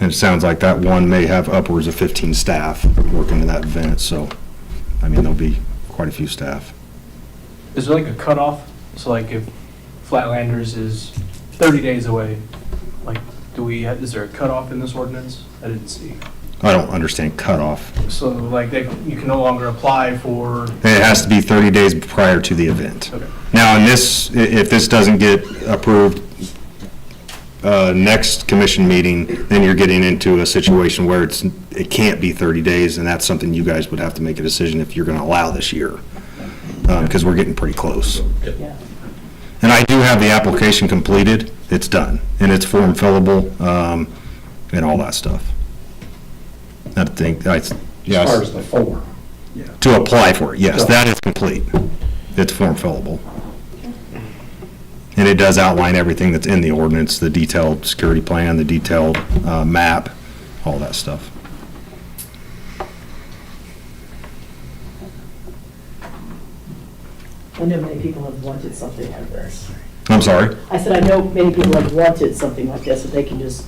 And it sounds like that one may have upwards of 15 staff working in that event, so, there'll be quite a few staff. Is there like a cutoff? So like if Flatlanders is 30 days away, like is there a cutoff in this ordinance? I didn't see. I don't understand cutoff. So like you can no longer apply for, It has to be 30 days prior to the event. okay. Now, if this doesn't get approved, next commission meeting, then you're getting into a situation where it can't be 30 days, and that's something you guys would have to make a decision if you're gonna allow this year. Because we're getting pretty close. Yeah. And I do have the application completed, it's done, and it's form fillable, and all that stuff. I think, As yes, far as the form. to apply for it, yes, that is complete. It's form fillable. And it does outline everything that's in the ordinance, the detailed security plan, the detailed map, all that stuff. I know many people have wanted something like this. I'm sorry? I said, I know many people have wanted something like this, that they can just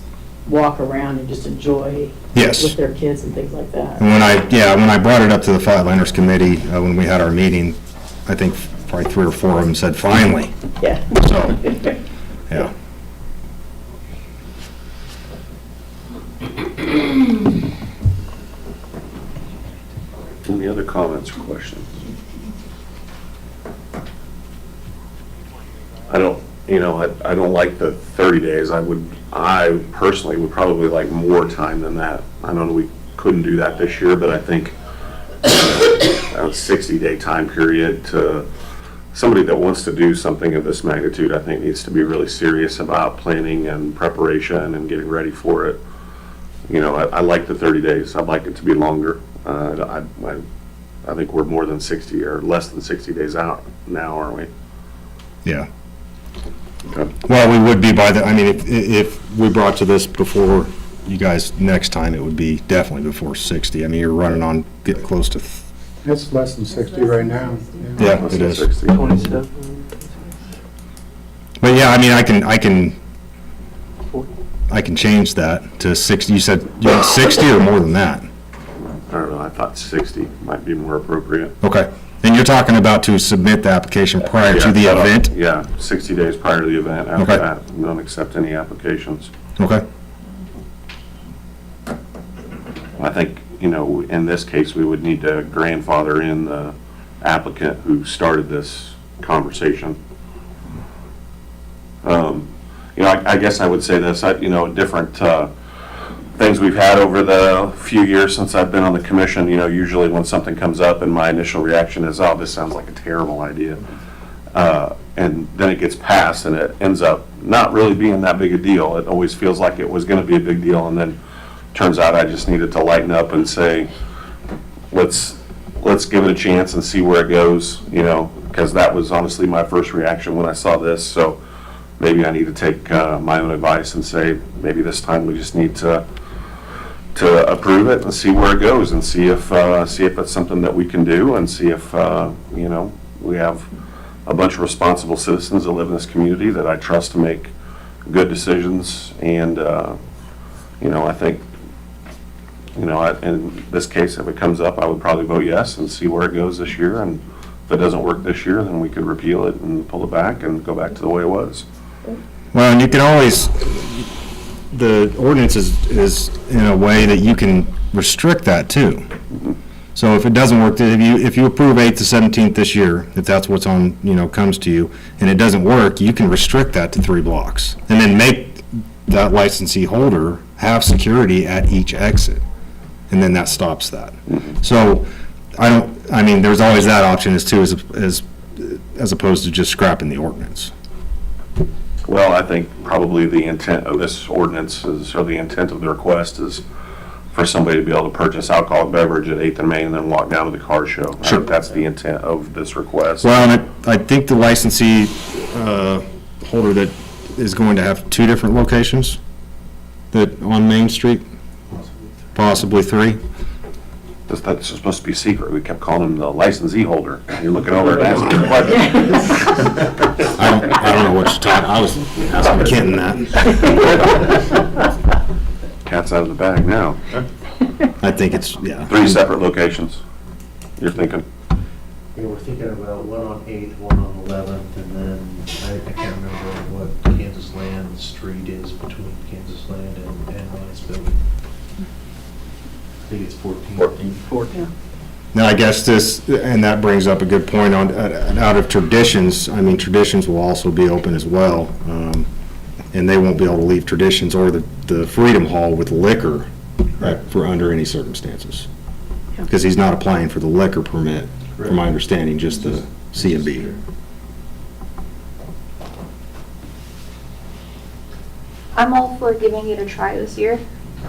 walk around and just enjoy Yes. with their kids and things like that. And when I brought it up to the Flatlanders Committee, when we had our meeting, I think probably 3 or 4 of them said, finally. Yeah. So, yeah. Any other comments or questions? I don't like the 30 days. I personally would probably like more time than that. I know we couldn't do that this year, but I think a 60-day time period to somebody that wants to do something of this magnitude, I think needs to be really serious about planning and preparation and getting ready for it. I like the 30 days. I'd like it to be longer. I think we're more than 60 or less than 60 days out now, aren't we? Yeah. Okay. Well, we would be if we brought to this before you guys next time, it would be definitely before 60. You're running on getting close to, It's less than 60 right now. yeah, Less it than is. 60. 27. But yeah, I can change that to 60. You said you want 60 or more than that? I don't know, I thought 60 might be more appropriate. Okay. And you're talking about to submit the application prior to the Yeah, event? Yeah, 60 days prior to the event. After Okay. that, we don't accept any applications. Okay. I think, in this case, we would need to grandfather in the applicant who started this conversation. I guess I would say this, different things we've had over the few years since I've been on the commission, usually when something comes up and my initial reaction is, oh, this sounds like a terrible idea. And then it gets passed and it ends up not really being that big a deal. It always feels like it was going to be a big deal, and then turns out I just needed to lighten up and say, let's give it a chance and see where it goes, because that was honestly my first reaction when I saw this. So maybe I need to take my own advice and say, maybe this time we just need to approve it and see where it goes and see if it's something that we can do, and see if, we have a bunch of responsible citizens that live in this community that I trust to make good decisions, and, you know, I think, you know, in this case, if it comes up, I would probably vote yes and see where it goes this year, and if it doesn't work this year, then we could repeal it and pull it back and go back to the way it was. Well, and you can always, the ordinance is in a way that you can restrict that too. So if it doesn't work, if you approve 8th to 17th this year, if that's what's on, you know, comes to you, and it doesn't work, you can restrict that to 3 blocks. And then make that licensee holder have security at each exit. And then that stops that. So I mean, there's always that option as opposed to just scrapping the ordinance. Well, I think probably the intent of this ordinance is, or the intent of the request is for somebody to be able to purchase alcoholic beverage at 8th and Main and then walk down to the car show. I think that's the intent of this request. Well, and I think the licensee holder that is going to have 2 different locations that on Main Street, possibly 3. That's supposed to be secret. We kept calling him the licensee holder. You're looking over and asking him questions. I don't know what you're talking, I was asking Kenton that. Cat's out of the bag now. I think it's, yeah. 3 separate locations, you're thinking? Yeah, we're thinking about one on 8th, one on 11th, and then I can't remember what Kansas Land Street is between Kansas Land and Lions Building. I think it's 14. 14. Now, I guess this, and that brings up a good point on, out of Traditions, I mean, Traditions will also be open as well. And they won't be able to leave Traditions or the Freedom Hall with liquor for under any circumstances. Because he's not applying for the liquor permit, from my understanding, just the C&B. I'm all for giving it a try this year,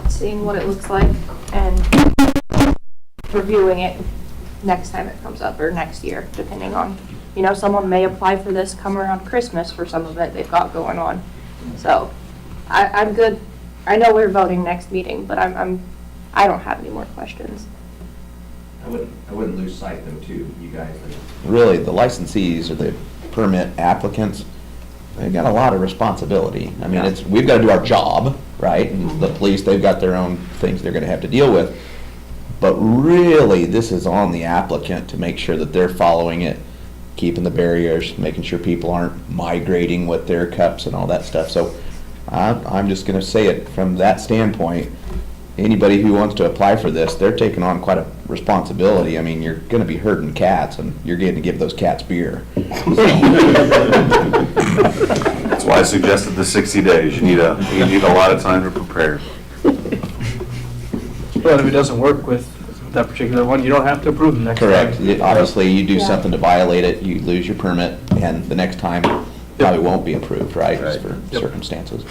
seeing what it looks like, and reviewing it next time it comes up, or next year, depending on, you know, someone may apply for this come around Christmas for some event they've got going on. So, I'm good. I know we're voting next meeting, but I don't have any more questions. I wouldn't lose sight though, too, you guys. Really, the licensees or the permit applicants, they've got a lot of responsibility. I mean, we've got to do our job, right? And the police, they've got their own things they're going to have to deal with. But really, this is on the applicant to make sure that they're following it, keeping the barriers, making sure people aren't migrating with their cups and all that stuff. So I'm just going to say it from that standpoint. Anybody who wants to apply for this, they're taking on quite a responsibility. I mean, you're going to be herding cats, and you're getting to give those cats beer. That's why I suggested the 60 days. You need a lot of time to prepare. But if it doesn't work with that particular one, you don't have to approve them next time. Correct. Obviously, you do Yeah. something to violate it, you lose your permit, and the next time probably won't be approved, right? Just for Yep. circumstances.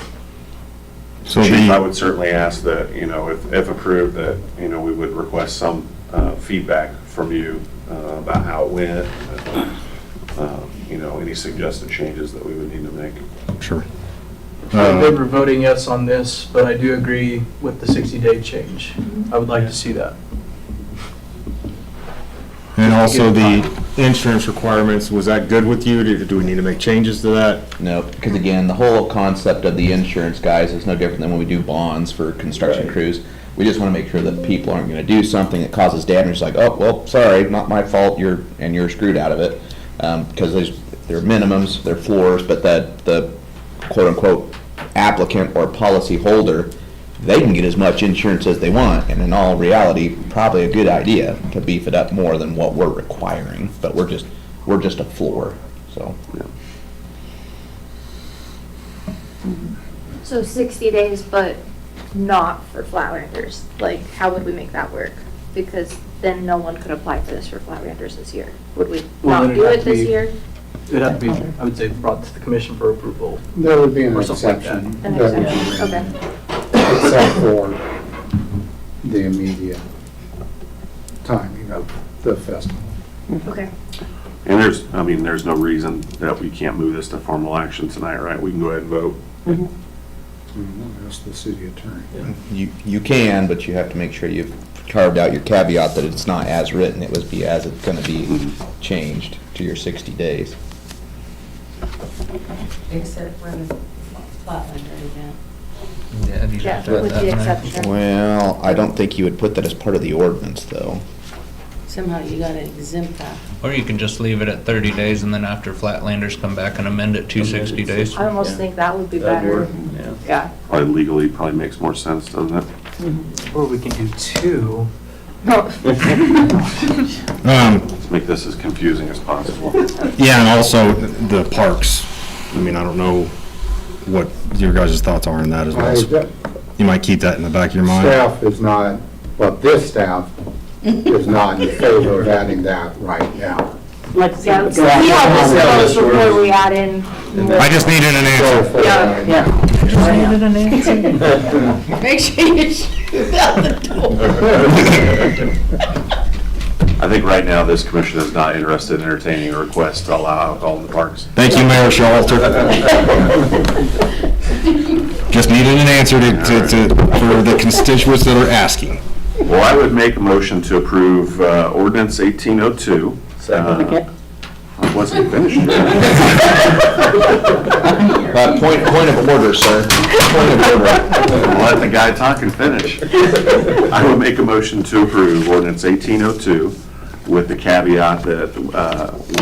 So Chief, I the, would certainly ask that, you know, if approved, that, you know, we would request some feedback from you about how it went, you know, any suggested changes that we would need to make. sure. I'm in favor of voting yes on this, but I do agree with the 60-day change. I would like to see that. And also the insurance requirements, was that good with you? Do we need to make changes to that? No, because again, the whole concept of the insurance, guys, is no different than when we do bonds for construction crews. We just want to make sure that people aren't going to do something that causes damage, like, oh, well, sorry, not my fault, you're screwed out of it. Because there are minimums, there are floors, but that the quote-unquote applicant or policy holder, they can get as much insurance as they want, and in all reality, probably a good idea to beef it up more than what we're requiring, but we're just a floor, so. So 60 days, but not for Flatlanders. Like, how would we make that work? Because then no one could apply for this for Flatlanders this year. Would we Well, not then do it'd it have to this be- year? It'd have to be, I would say, brought to the commission for approval. There would be an Or something like that. exception. An that would be exception, made, okay. Except for the immediate timing of the festival. Okay. And there's no reason that we can't move this to formal action tonight, right? We can go ahead and vote. That's the city attorney. You can, but you have to make sure you've carved out your caveat that it's not as written, it was be as it's gonna be changed to your 60 days. Except when Flatlander event. Yeah, with the exception. Well, I don't think you would put that as part of the ordinance, though. Somehow you gotta exempt that. Or you can just leave it at 30 days and then after Flatlanders come back and amend it to 60 days. I almost think that would be better. Yeah. Probably legally, probably makes more sense, doesn't it? Or we can do 2. Let's make this as confusing as possible. Yeah, and also the parks. I mean, I don't know what your guys' thoughts are on that as well. You might keep that in the back of your mind. Staff is not, well, this staff is not in favor of adding that right now. Let's see how this See how this goes before we add in more. I just needed an answer. Yeah. Make sure you shoot out the door. I think right now, this commission is not interested in entertaining a request to allow alcohol in the parks. Thank you, Mayor Showalter. Just needed an answer for the constituents that are asking. Well, I would make a motion to approve ordinance 1802. Okay. I wasn't finished yet. Point of order, sir. Point of order. Let the guy talk and finish. I would make a motion to approve ordinance 1802 with the caveat that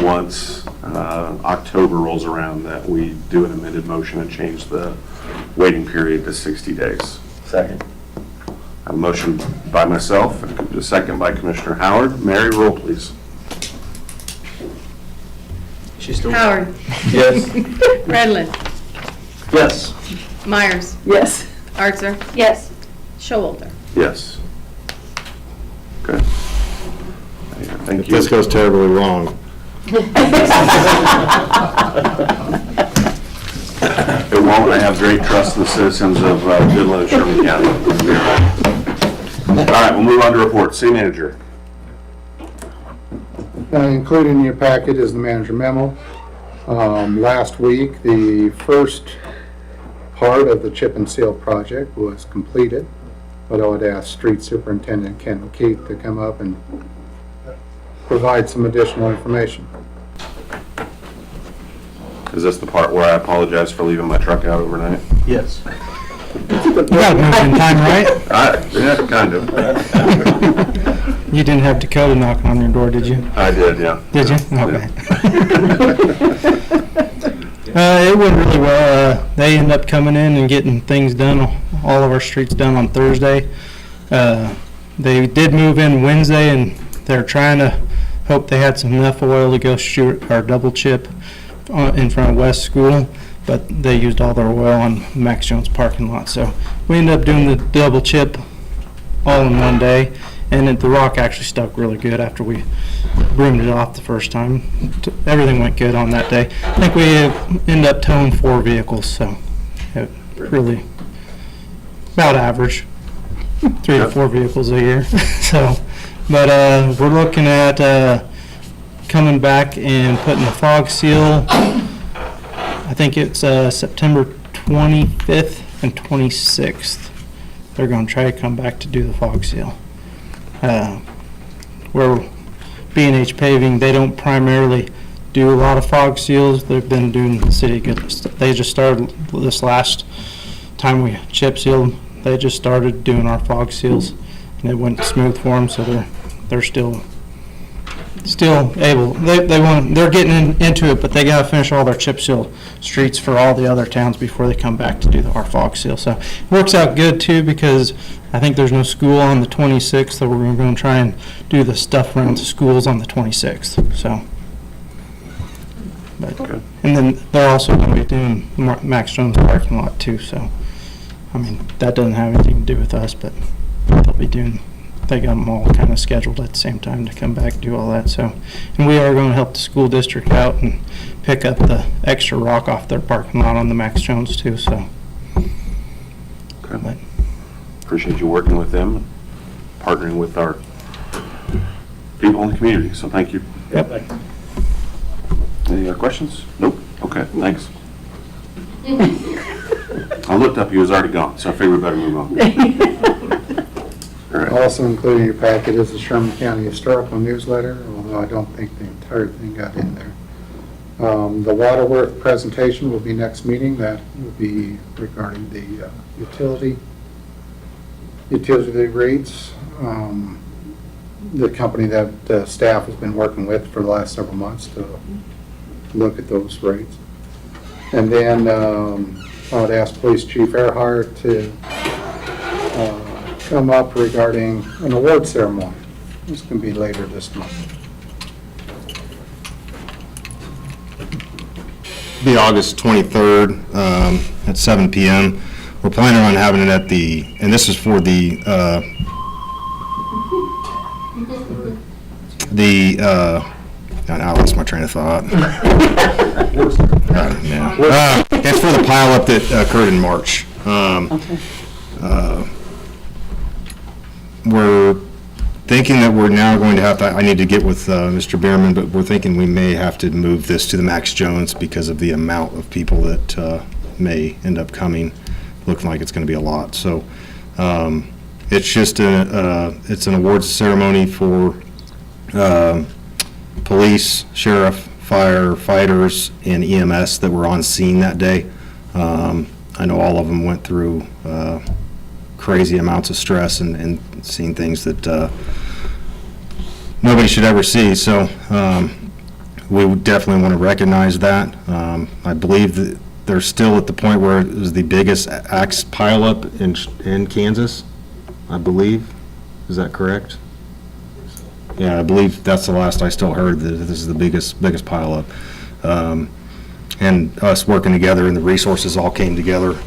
once October rolls around, that we do an amended motion and change the waiting period to 60 days. Second. A motion by myself, and a second by Commissioner Howard. Mary, roll please. She's still. Howard, Yes. Redland, Yes. Myers, Yes. Archer, Yes. Showalter. Yes. Okay. Thank If you. this goes terribly wrong, It won't. I have great trust in the citizens of Goodland and Sherman County. All right, we'll move on to reports. City manager. Included in your packet is the manager memo. Last week, the first part of the chip and seal project was completed, but I would ask Street Superintendent Ken O'Keefe to come up and provide some additional information. Is this the part where I apologize for leaving my truck out overnight? Yes. You got moved in time, right? Yeah, kind of. You didn't have Dakota knocking on your door, did you? I did, yeah. Did you? Okay. It went really well. They ended up coming in and getting things done, all of our streets done on Thursday. They did move in Wednesday, and they're trying to hope they had some enough oil to go shoot our double chip in front of West School, but they used all their oil on Max Jones parking lot. So we ended up doing the double chip all in one day, and the rock actually stuck really good after we broomed it off the first time. Everything went good on that day. I think we ended up towing 4 vehicles, so it really about average, 3 to 4 vehicles a year. So, but we're looking at coming back and putting the fog seal. I think it's September 25th and 26th. They're going to try to come back to do the fog seal. Where B&H Paving, they don't primarily do a lot of fog seals. They've been doing the city good. They just started this last time we chip sealed. They just started doing our fog seals, and it went smooth for them. So they're still able. They're getting into it, but they got to finish all their chip seal streets for all the other towns before they come back to do our fog seal. So it works out good too, because I think there's no school on the 26th, so we're going to try and do the stuff around the schools on the 26th. So, but, and then they're also going to be doing Max Jones parking lot too. So, I mean, that doesn't have anything to do with us, but they'll be doing. They got them all kind of scheduled at the same time to come back and do all that. So, and we are going to help the school district out and pick up the extra rock off their parking lot on the Max Jones too. So, Okay. but, Appreciate you working with them, and partnering with our people in the community, so thank you. yep. Any other questions? Nope. Okay, thanks. I looked up, he was already gone, so I figured we better move on. All right. Also included in your packet is the Sherman County Historical Newsletter, although I don't think the entire thing got in there. The Waterworth presentation will be next meeting. That will be regarding the utility rates. The company that staff has been working with for the last several months to look at those rates. And then I would ask Police Chief Earhart to come up regarding an award ceremony. It's going to be later this month. Be August 23rd at 7 p.m. We're planning on having it at and this is for I lost my train of thought. It's for the pileup that occurred in March. We're thinking that we're now going to have to, I need to get with Mr. Bierman, but we're thinking we may have to move this to the Max Jones because of the amount of people that may end up coming. Looking like it's going to be a lot. So it's just it's an awards ceremony for police, sheriff, firefighters, and EMS that were on scene that day. I know all of them went through crazy amounts of stress and seeing things that nobody should ever see. So we would definitely want to recognize that. I believe that they're still at the point where it was the biggest axe pileup in Kansas, I believe. Is that correct? Yeah, I believe that's the last I still heard, that this is the biggest pileup. And us working together and the resources all came together.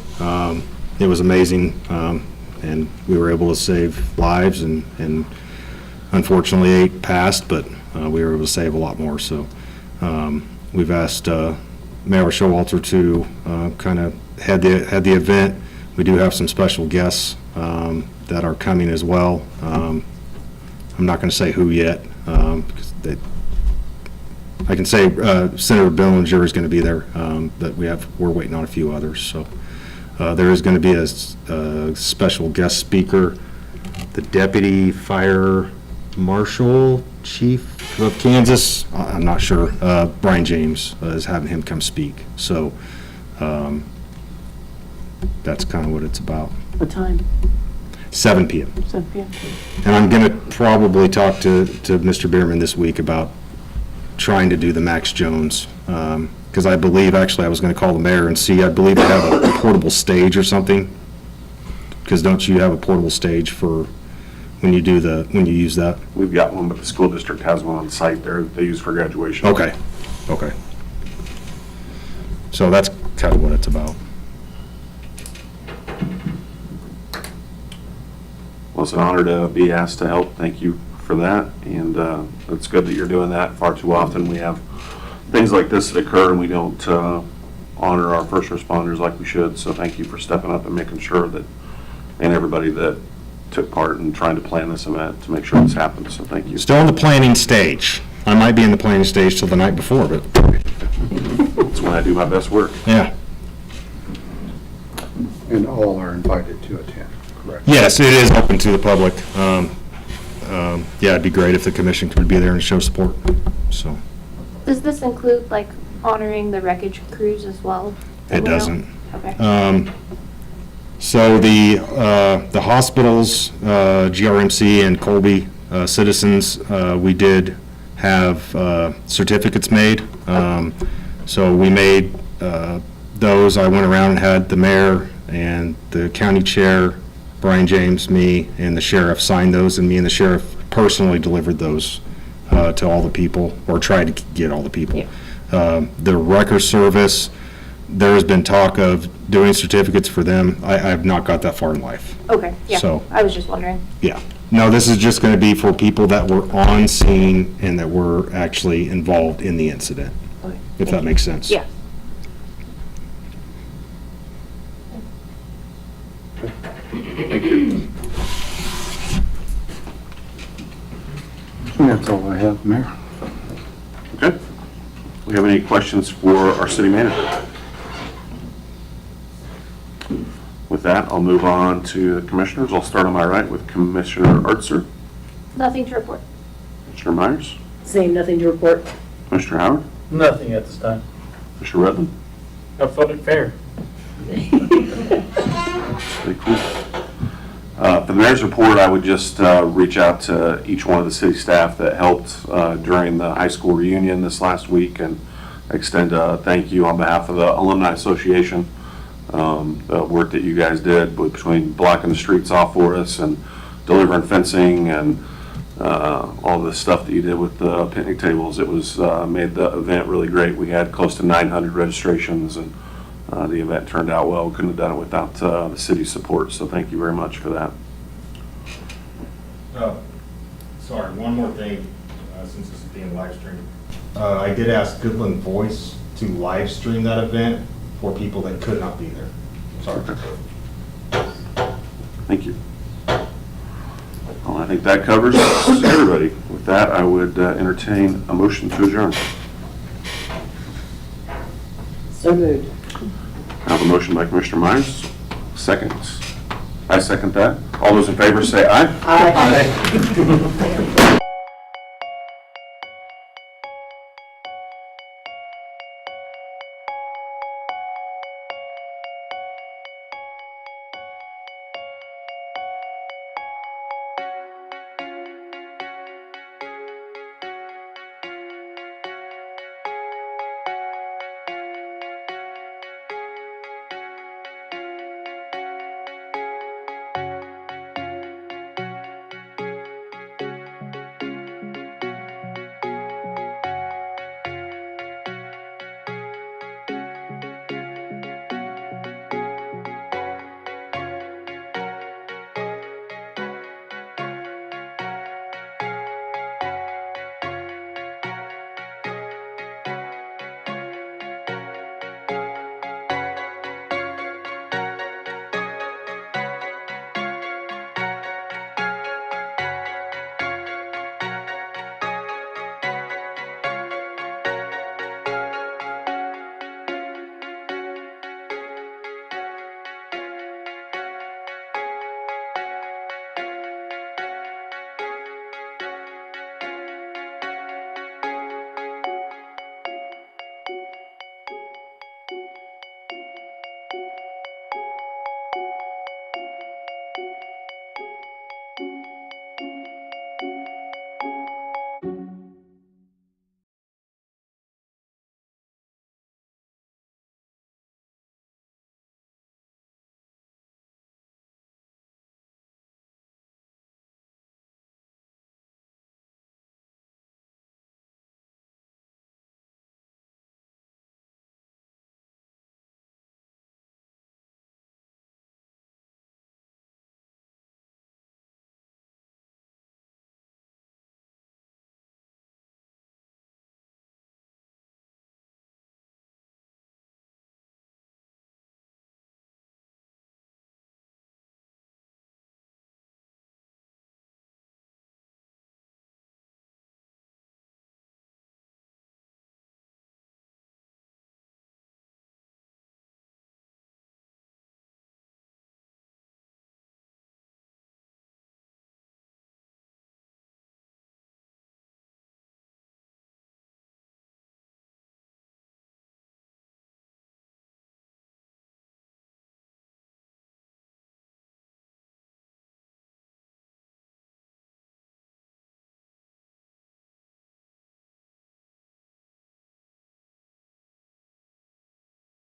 It was amazing, and we were able to save lives, and unfortunately 8 passed, but we were able to save a lot more. So we've asked Mayor Showalter to kind of head the event. We do have some special guests that are coming as well. I'm not going to say who yet, because I can say Senator Billinger is going to be there, but we're waiting on a few others. So there is going to be a special guest speaker, the Deputy Fire Marshal Chief of Kansas. I'm not sure. Brian James is having him come speak. So that's kind of what it's about. What time? 7 p.m. 7 p.m. And I'm going to probably talk to Mr. Bierman this week about trying to do the Max Jones, because I believe, actually, I was going to call the mayor and see, I believe they have a portable stage or something, because don't you have a portable stage for when you use that? We've got one, but the school district has one on site there that they use for graduation. Okay. So that's kind of what it's about. Well, it's an honor to be asked to help. Thank you for that. And it's good that you're doing that. Far too often we have things like this that occur and we don't honor our first responders like we should. So thank you for stepping up and making sure that, and everybody that took part in trying to plan this event to make sure this happens. So thank you. Still in the planning stage. I might be in the planning stage till the night before, but That's when I do my best work. yeah. And all are invited to attend, correct? Yes, it is open to the public. Yeah, it'd be great if the commission could be there and show support, so. Does this include like honoring the wreckage crews as well? It doesn't. Okay. So the hospitals, GRMC and Colby citizens, we did have certificates made. So we made those. I went around and had the mayor and the county chair, Brian James, me, and the sheriff sign those, and me and the sheriff personally delivered those to all the people, or tried to get all the people. Yeah. The wrecker service, there has been talk of doing certificates for them. I have not got that far in life. Okay, yeah, So- I was just wondering. Yeah. No, this is just going to be for people that were on scene and that were actually involved in the incident, Okay. if that makes sense. Yeah. That's all I have, Mayor. Okay. We have any questions for our city manager? With that, I'll move on to the commissioners. I'll start on my right with Commissioner Artser, Nothing to report. Commissioner Myers, Same, nothing to report. Commissioner Howard, Nothing at this time. Mr. Redmond? Have fun at fair. Very cool. For the mayor's report, I would just reach out to each one of the city staff that helped during the high school reunion this last week and extend a thank you on behalf of the Alumni Association. The work that you guys did between blocking the streets off for us and delivering fencing and all the stuff that you did with the picnic tables. It was made the event really great. We had close to 900 registrations, and the event turned out well. We couldn't have done it without the city's support, so thank you very much for that. Sorry, one more thing, since this is being live streamed. I did ask Goodland Voice to live stream that event for people that could not be there. Sorry. Thank you. Well, I think that covers everybody. With that, I would entertain a motion to adjourn. So moved. I have a motion by Commissioner Myers. Seconds. I second that. All those in favor say aye. Aye.